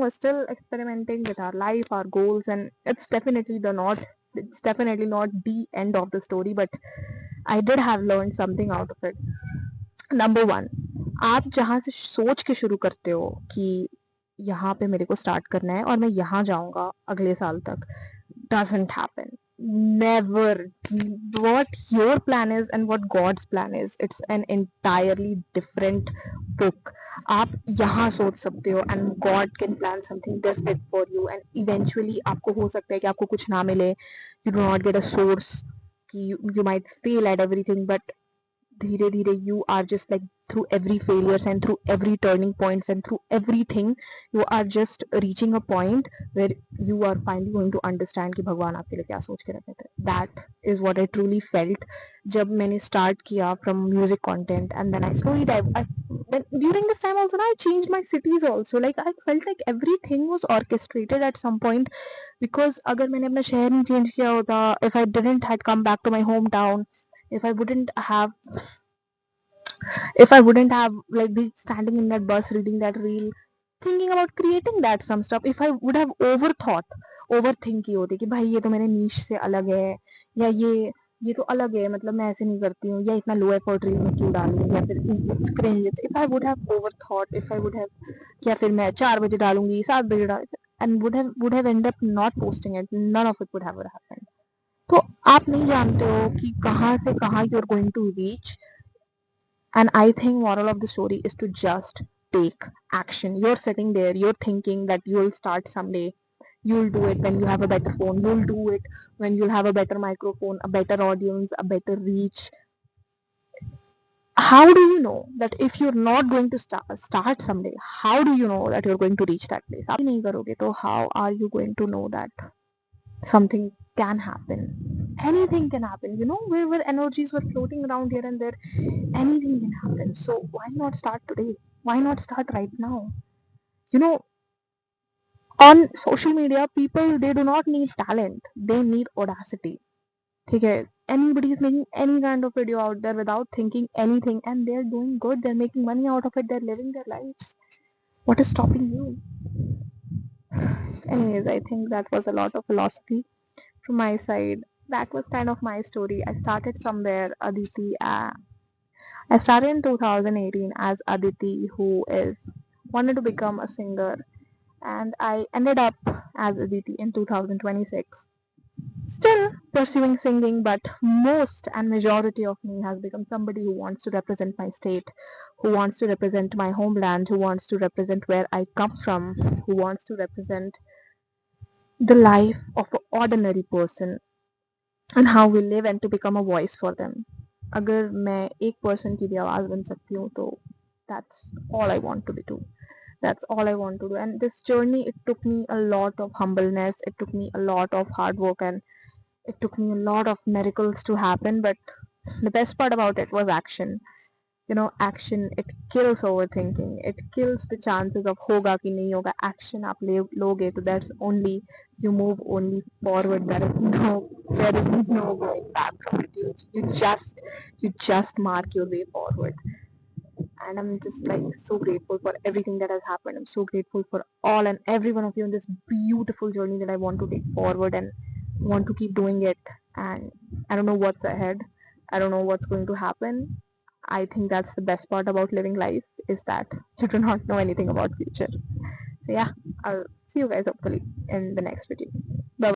we're still experimenting with our life, our goals, and it's definitely not the end of the story, but I did have learned something out of it. Number one, आप जहाँ से सोच के शुरू करते हो कि यहाँ पे मेरे को स्टार्ट करना है और मैं यहाँ जाऊंगा अगले साल तक, doesn't happen. Never. What your plan is and what God's plan is, it's an entirely different book. आप यहाँ सोच सकते हो and God can plan something this big for you, and eventually आपको हो सकता है कि आपको कुछ ना मिले, you do not get a source, कि you might fail at everything, but धीरे धीरे you are just like through every failures and through every turning points and through everything, you are just reaching a point where you are finally going to understand कि भगवान आपके लिए क्या सोच के रखे थे. That is what I truly felt जब मैंने start किया from music content, and then I slowly then during this time also I changed my cities also. Like I felt like everything was orchestrated at some point, because अगर मैंने अपना शहर नहीं change किया होता, if I didn't had come back to my hometown, if I wouldn't have if I wouldn't have like be standing in that bus reading that reel, thinking about creating that some stuff, if I would have overthink की होती कि भाई ये तो मेरे नीश से अलग है, या ये तो अलग है, मतलब मैं ऐसे नहीं करती हूँ, या इतना लो एफर्ट रील में क्यों डालूँ, या फिर it's cringe, if I would have overthought, if I would have, या फिर मैं 4 बजे डालूंगी, 7 बजे डाल, and would have ended up not posting it, none of it would have happened. तो आप नहीं जानते हो कि कहाँ से कहाँ you're going to reach. And I think moral of the story is to just take action. You're sitting there, you're thinking that you'll start someday. You'll do it when you have a better phone. You'll do it when you'll have a better microphone, a better audience, a better reach. How do you know that if you're not going to start someday, how do you know that you're going to reach that place? आप ही नहीं करोगे तो how are you going to know that something can happen? Anything can happen, where energies were floating around here and there, anything can happen. So why not start today? Why not start right now? you know on social media, people, they do not need talent, they need audacity. Okay, anybody is making any kind of video out there without thinking anything, and they're doing good, they're making money out of it, they're living their lives. What is stopping you? Anyways, I think that was a lot of philosophy from my side. That was kind of my story. I started somewhere, Aditi. I started in 2018 as Aditi, who is wanted to become a singer, and I ended up as Aditi in 2026. Still pursuing singing, but most and majority of me has become somebody who wants to represent my state, who wants to represent my homeland, who wants to represent where I come from, who wants to represent the life of an ordinary person and how we live, and to become a voice for them. अगर मैं एक person की भी आवाज़ बन सकती हूँ तो that's all I want to be do. That's all I want to do. And this journey, it took me a lot of humbleness, it took me a lot of hard work, and it took me a lot of miracles to happen. But the best part about it was action. Action, it kills overthinking, it kills the chances of hoga ki nahi hoga. Action aap loge to that's only, you move only forward. There is no going back from it. You just mark your way forward. And I'm just like so grateful for everything that has happened. I'm so grateful for all and every one of you in this beautiful journey that I want to take forward and want to keep doing it. And I don't know what's ahead, I don't know what's going to happen. I think that's the best part about living life, is that you do not know anything about future. So yeah, I'll see you guys hopefully in the next video.